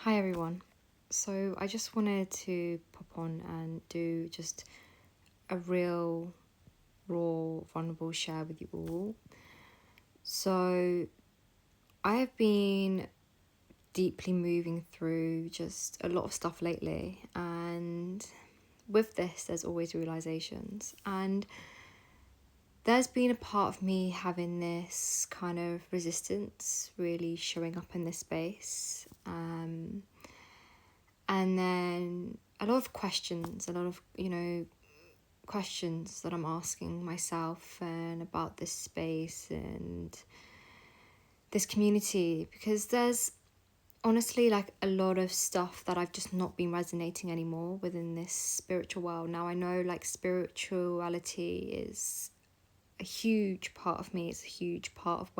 Hi everyone. So I just wanted to pop on and do just a real, raw, vulnerable share with you all. So I have been deeply moving through just a lot of stuff lately, and with this, there's always realizations. And there's been a part of me having this kind of resistance really showing up in this space. And then a lot of questions, questions that I'm asking myself and about this space and this community, because there's honestly like a lot of stuff that I've just not been resonating anymore within this spiritual world. Now I know like spirituality is a huge part of me. It's a huge part of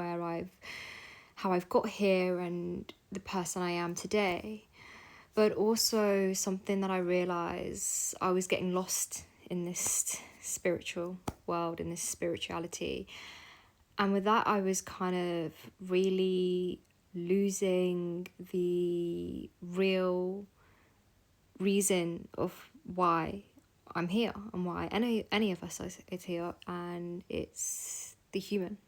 how I've got here and the person I am today. But also something that I realised I was getting lost in this spiritual world, in this spirituality. And with that, I was kind of really losing the real reason of why I'm here and why any of us is here. And it's the human,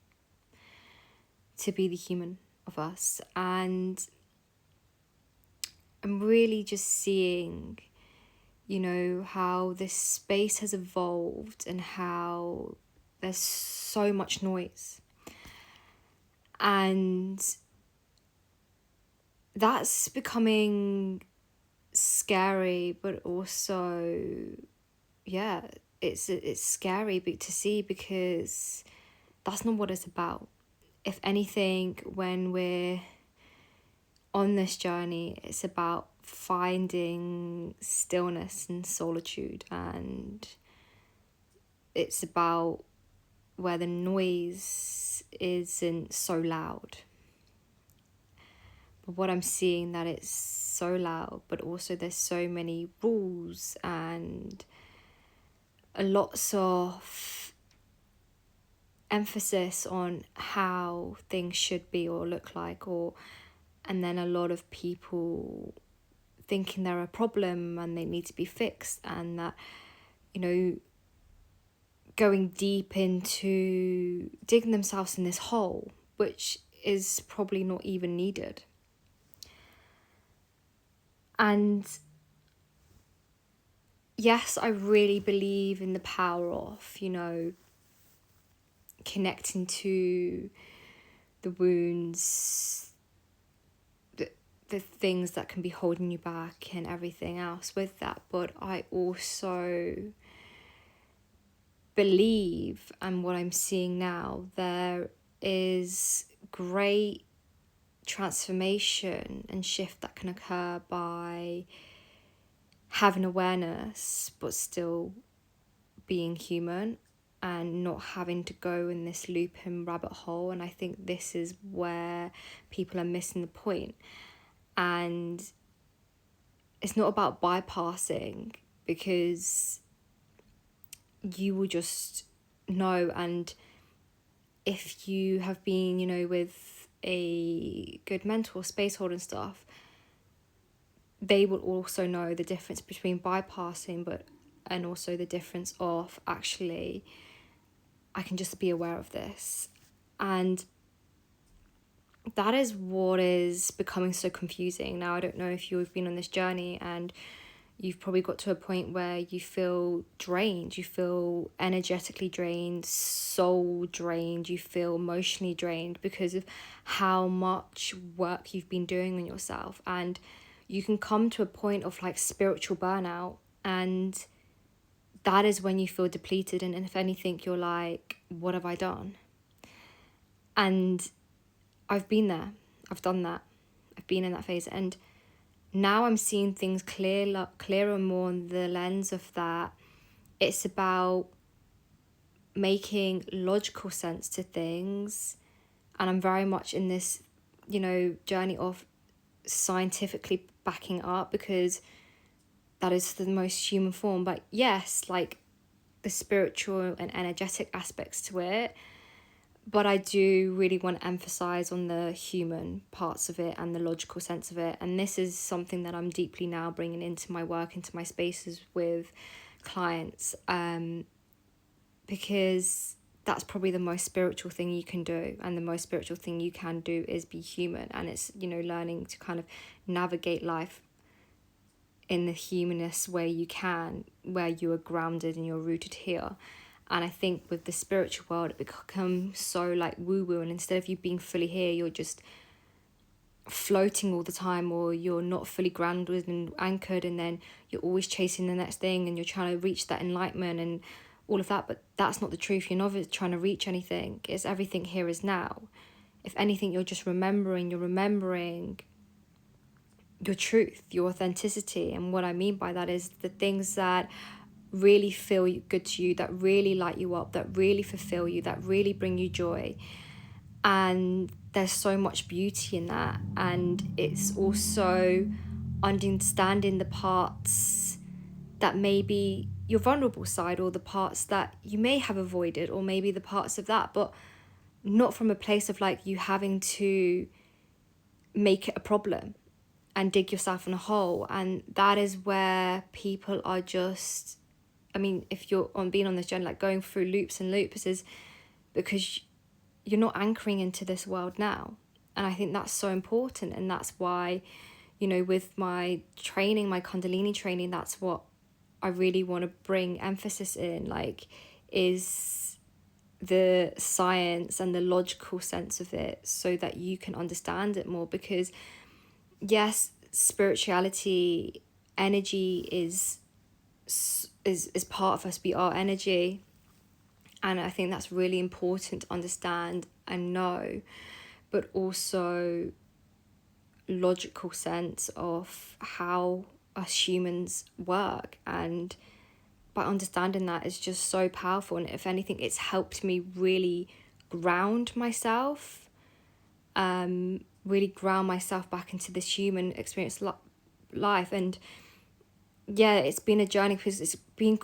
to be the human of us. And I'm really just seeing how this space has evolved and how there's so much noise. And that's becoming scary, but also, yeah, it's scary to see, because that's not what it's about. If anything, when we're on this journey, it's about finding stillness and solitude, and it's about where the noise isn't so loud. But what I'm seeing, that it's so loud, but also there's so many rules and a lots of emphasis on how things should be or look like, and then a lot of people thinking they're a problem and they need to be fixed, and that going deep into digging themselves in this hole, which is probably not even needed. And yes, I really believe in the power of, connecting to the wounds, the things that can be holding you back and everything else with that. But I also believe, and what I'm seeing now, there is great transformation and shift that can occur by having awareness but still being human and not having to go in this loop and rabbit hole. And I think this is where people are missing the point. And it's not about bypassing, because you will just know. And if you have been, with a good mentor, space hold and stuff, they will also know the difference between bypassing and also the difference of actually, I can just be aware of this. And that is what is becoming so confusing. Now, I don't know if you've been on this journey and you've probably got to a point where you feel drained, you feel energetically drained, soul drained, you feel emotionally drained because of how much work you've been doing on yourself. And you can come to a point of like spiritual burnout, and that is when you feel depleted. And if anything, you're like, what have I done? And I've been there. I've done that. I've been in that phase. And now I'm seeing things clearer, more on the lens of that. It's about making logical sense to things. And I'm very much in this, journey of scientifically backing up, because that is the most human form. But yes, like the spiritual and energetic aspects to it. but I do really want to emphasize on the human parts of it and the logical sense of it. And this is something that I'm deeply now bringing into my work, into my spaces with clients, because that's probably the most spiritual thing you can do. And the most spiritual thing you can do is be human. And it's, learning to kind of navigate life in the humanness way you can, where you are grounded and you're rooted here. And I think with the spiritual world, it becomes so like woo-woo, and instead of you being fully here, you're just floating all the time, or you're not fully grounded and anchored, and then you're always chasing the next thing and you're trying to reach that enlightenment and all of that. But that's not the truth. You're not trying to reach anything. It's everything here is now. If anything, you're just remembering your truth, your authenticity. And what I mean by that is the things that really feel good to you, that really light you up, that really fulfill you, that really bring you joy. And there's so much beauty in that. And it's also understanding the parts that maybe your vulnerable side, or the parts that you may have avoided, or maybe the parts of that, but not from a place of like you having to make it a problem and dig yourself in a hole. And that is where people are just, I mean, if you're on being on this journey, like going through loops and loops, is because you're not anchoring into this world now. And I think that's so important. And that's why, with my training, my Kundalini training, that's what I really want to bring emphasis in, like, is the science and the logical sense of it, so that you can understand it more. Because yes, spirituality, energy is part of us. We are energy. And I think that's really important to understand and know, but also logical sense of how us humans work. And by understanding that is just so powerful. And if anything, it's helped me really ground myself, really ground myself back into this human experience life. And yeah, it's been a journey, because it's been,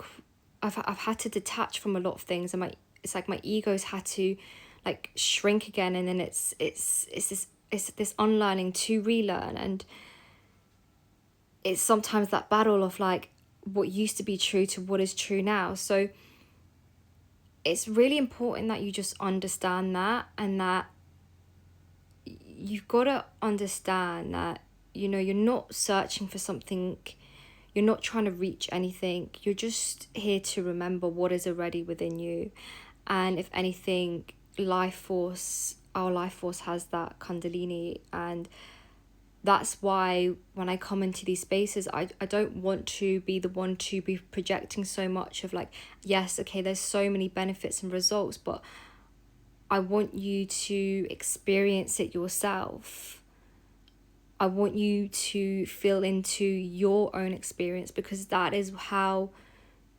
I've had to detach from a lot of things, and it's like my ego's had to like shrink again, and then it's this unlearning to relearn. And it's sometimes that battle of like what used to be true to what is true now. So it's really important that you just understand that, and that you've got to understand that, you're not searching for something. You're not trying to reach anything. You're just here to remember what is already within you. And if anything, our life force has that Kundalini. And that's why when I come into these spaces, I don't want to be the one to be projecting so much of like, yes, okay, there's so many benefits and results, but I want you to experience it yourself. I want you to feel into your own experience, because that is how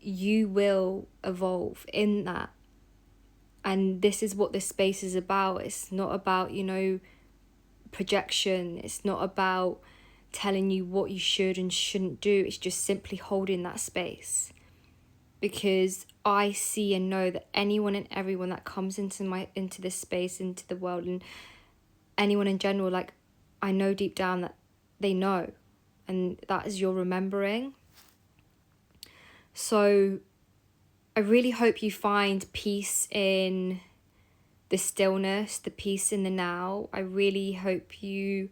you will evolve in that. And this is what this space is about. It's not about, projection. It's not about telling you what you should and shouldn't do. It's just simply holding that space. Because I see and know that anyone and everyone that comes into this space, into the world, and anyone in general, like, I know deep down that they know, and that is your remembering. So I really hope you find peace in the stillness, the peace in the now. I really hope you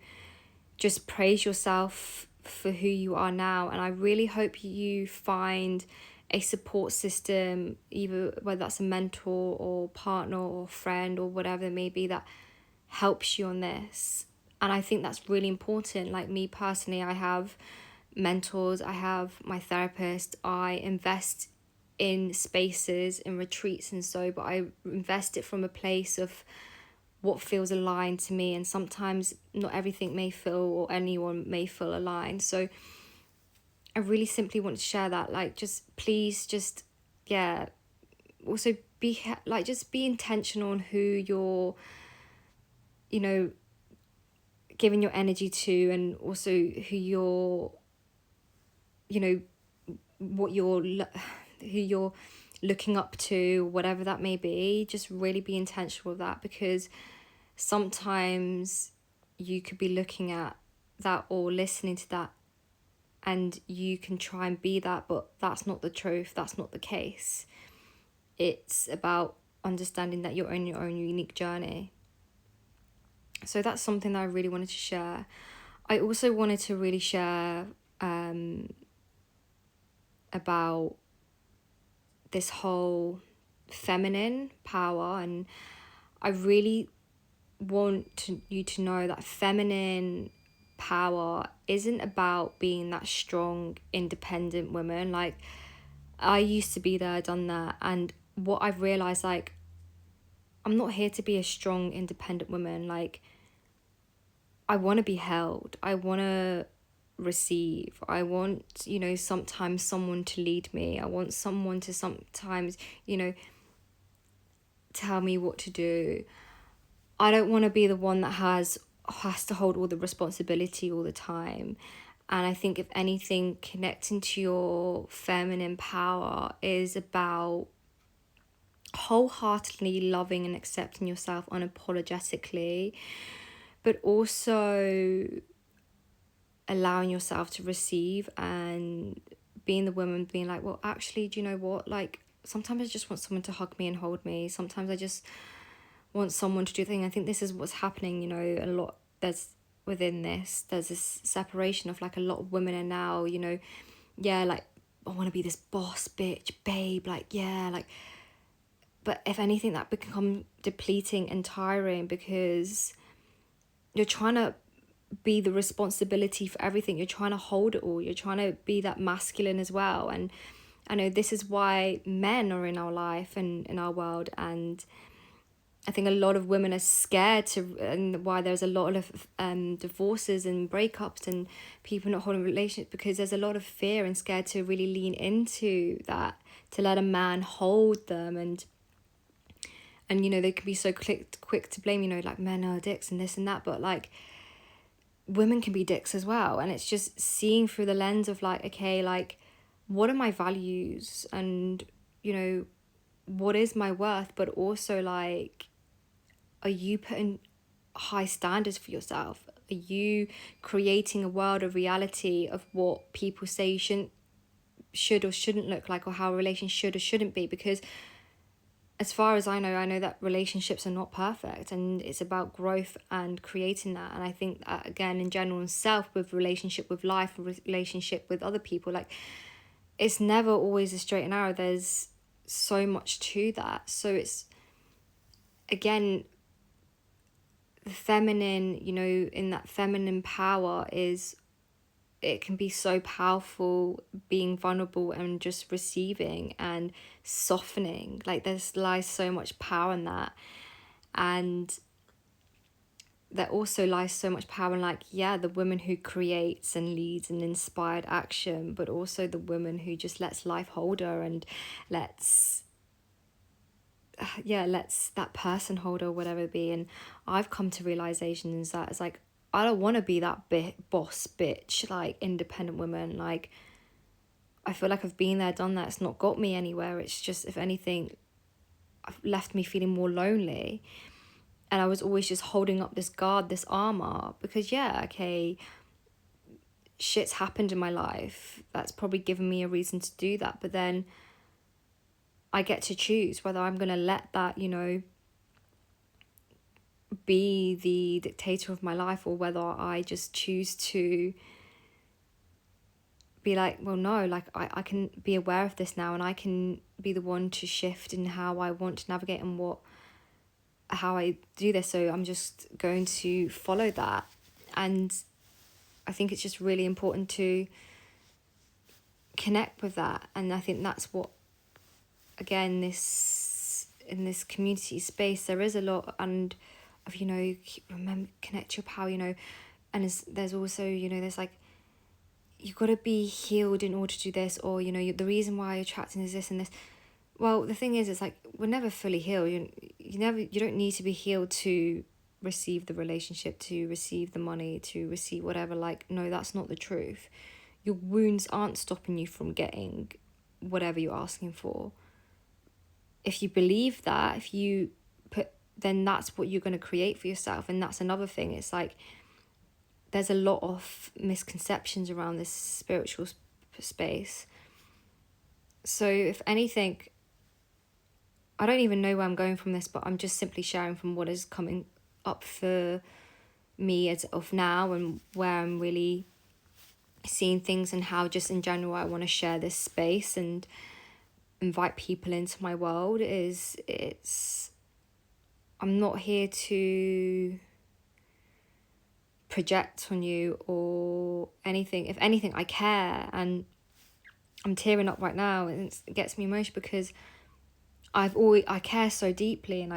just praise yourself for who you are now. And I really hope you find a support system, either whether that's a mentor or partner or friend or whatever it may be, that helps you on this. And I think that's really important. Like me personally, I have mentors, I have my therapist, I invest in spaces, in retreats and so, but I invest it from a place of what feels aligned to me. And sometimes not everything may feel, or anyone may feel aligned. So I really simply want to share that, like, just please, just, yeah, also be like, just be intentional on who you're, giving your energy to, and also who you're, what you're, who you're looking up to, whatever that may be, just really be intentional with that, because sometimes you could be looking at that or listening to that and you can try and be that, but that's not the truth, that's not the case. It's about understanding that you're on your own unique journey. So that's something that I really wanted to share. I also wanted to really share about this whole feminine power, and I really want you to know that feminine power isn't about being that strong, independent woman. Like, I used to be there, done that, and what I've realized, like, I'm not here to be a strong, independent woman. Like, I want to be held. I want to receive. I want, sometimes someone to lead me. I want someone to sometimes, tell me what to do. I don't want to be the one that has to hold all the responsibility all the time. And I think, if anything, connecting to your feminine power is about wholeheartedly loving and accepting yourself unapologetically, but also allowing yourself to receive, and being the woman being like, well, actually, do you know what? Like, sometimes I just want someone to hug me and hold me. Sometimes I just want someone to do things. I think this is what's happening, a lot. There's this separation of, like, a lot of women are now, like, I want to be this boss bitch babe, like, yeah, like, but if anything, that becomes depleting and tiring, because you're trying to be the responsibility for everything. You're trying to hold it all. You're trying to be that masculine as well. And I know this is why men are in our life and in our world. And I think a lot of women are scared to, and why there's a lot of divorces and breakups and people not holding relationships, because there's a lot of fear and scared to really lean into that, to let a man hold them. And they can be so quick to blame, like, men are dicks and this and that, but, like, women can be dicks as well. And it's just seeing through the lens of, like, okay, like, what are my values, and what is my worth, but also, like, are you putting high standards for yourself? Are you creating a world of reality of what people say should or shouldn't look like, or how a relation should or shouldn't be? Because as far as I know that relationships are not perfect, and it's about growth and creating that. And I think that, again, in general, in self, with relationship with life, relationship with other people, like, it's never always a straight and narrow. There's so much to that. So it's, again, the feminine, in that feminine power it can be so powerful, being vulnerable and just receiving and softening. Like, lies so much power in that. And there also lies so much power in, like, yeah, the woman who creates and leads and inspired action, but also the woman who just lets life hold her and lets that person hold her, whatever it be. And I've come to realizations that it's like, I don't want to be that boss bitch, like, independent woman. Like, I feel like I've been there, done that. It's not got me anywhere. It's just, if anything, I've left me feeling more lonely. And I was always just holding up this guard, this armor, because, yeah, okay, shit's happened in my life. That's probably given me a reason to do that. But then I get to choose whether I'm going to let that, be the dictator of my life, or whether I just choose to be like, well, no, like, I can be aware of this now, and I can be the one to shift in how I want to navigate and how I do this. So I'm just going to follow that. And I think it's just really important to connect with that. And I think that's what, again, in this community space, there is a lot and of, remember, connect your power, and there's also, there's, like, you've got to be healed in order to do this, or, the reason why you're attracting is this and this. Well, the thing is, it's like, we're never fully healed. You don't need to be healed to receive the relationship, to receive the money, to receive whatever. Like, no, that's not the truth. Your wounds aren't stopping you from getting whatever you're asking for. if you believe that, if you put, then that's what you're going to create for yourself. And that's another thing. It's like there's a lot of misconceptions around this spiritual space. So if anything, I don't even know where I'm going from this, but I'm just simply sharing from what is coming up for me as of now, and where I'm really seeing things, and how just in general I want to share this space and invite people into my world. I'm not here to project on you or anything. If anything, I care, and I'm tearing up right now, and it gets me emotional because I care so deeply, and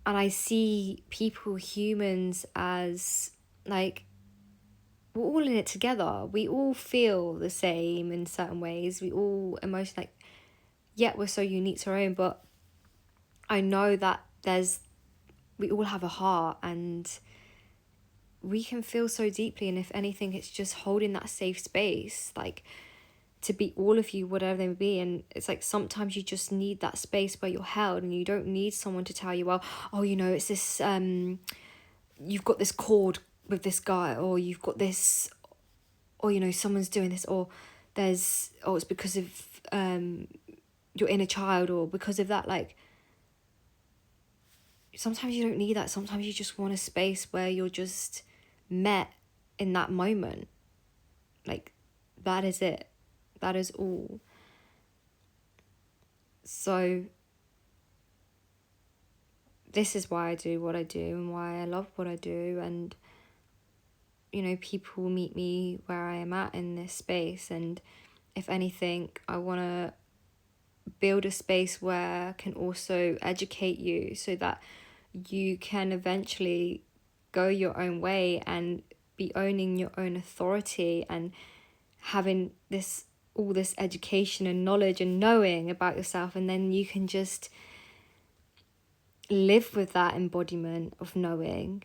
I see people, humans, as like, we're all in it together. We all feel the same in certain ways. We all emotion, like, yet we're so unique to our own. But I know that we all have a heart, and we can feel so deeply. And if anything, it's just holding that safe space, like, to be all of you, whatever they may be. And it's like sometimes you just need that space where you're held, and you don't need someone to tell you, well, oh, it's this you've got this chord with this guy, or you've got this, or someone's doing this, or it's because of your inner child, or because of that. Like, sometimes you don't need that. Sometimes you just want a space where you're just met in that moment. Like, that is it. That is all. So this is why I do what I do, and why I love what I do. And people meet me where I am at in this space, and if anything, I want to build a space where I can also educate you, so that you can eventually go your own way and be owning your own authority, and having all this education and knowledge and knowing about yourself. And then you can just live with that embodiment of knowing.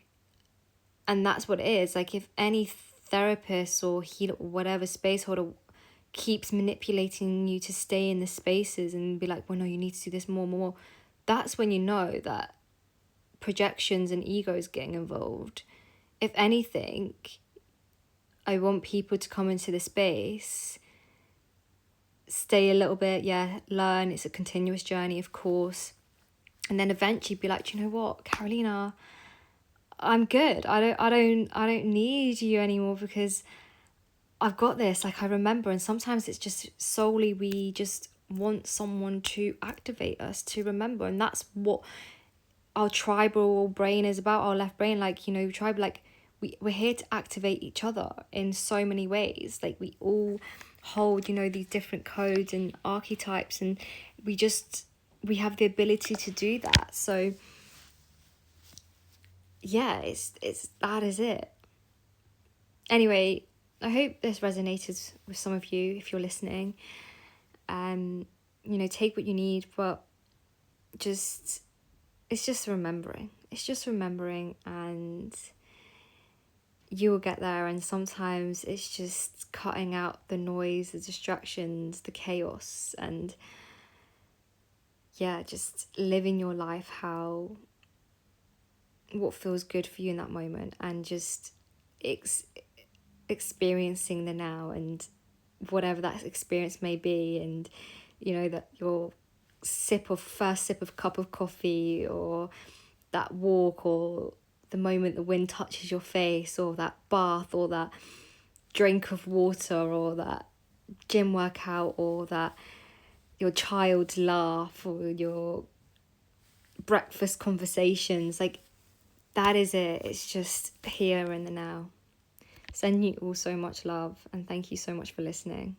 And that's what it is. Like, if any therapist or healer or whatever space holder keeps manipulating you to stay in the spaces and be like, well, no, you need to do this more, that's when you know that projections and egos getting involved. If anything, I want people to come into the space, stay a little bit, learn. It's a continuous journey, of course, and then eventually be like, you know what, Carolina, I'm good. I don't need you anymore, because I've got this. Like, I remember. And sometimes it's just solely we just want someone to activate us to remember, and that's what our tribal brain is about. Our left brain, like, tribe, like, we're here to activate each other in so many ways. Like, we all hold these different codes and archetypes, and we have the ability to do that. So it's that is it. Anyway, I hope this resonated with some of you, if you're listening. Take what you need, but it's just remembering. It's just remembering, and you will get there. And sometimes it's just cutting out the noise, the distractions, the chaos, and just living your life what feels good for you in that moment, and just experiencing the now, and whatever that experience may be. And that your first sip of cup of coffee, or that walk, or the moment the wind touches your face, or that bath, or that drink of water, or that gym workout, or that your child's laugh, or your breakfast conversations, like, that is it. It's just here in the now. Sending you all so much love, and thank you so much for listening.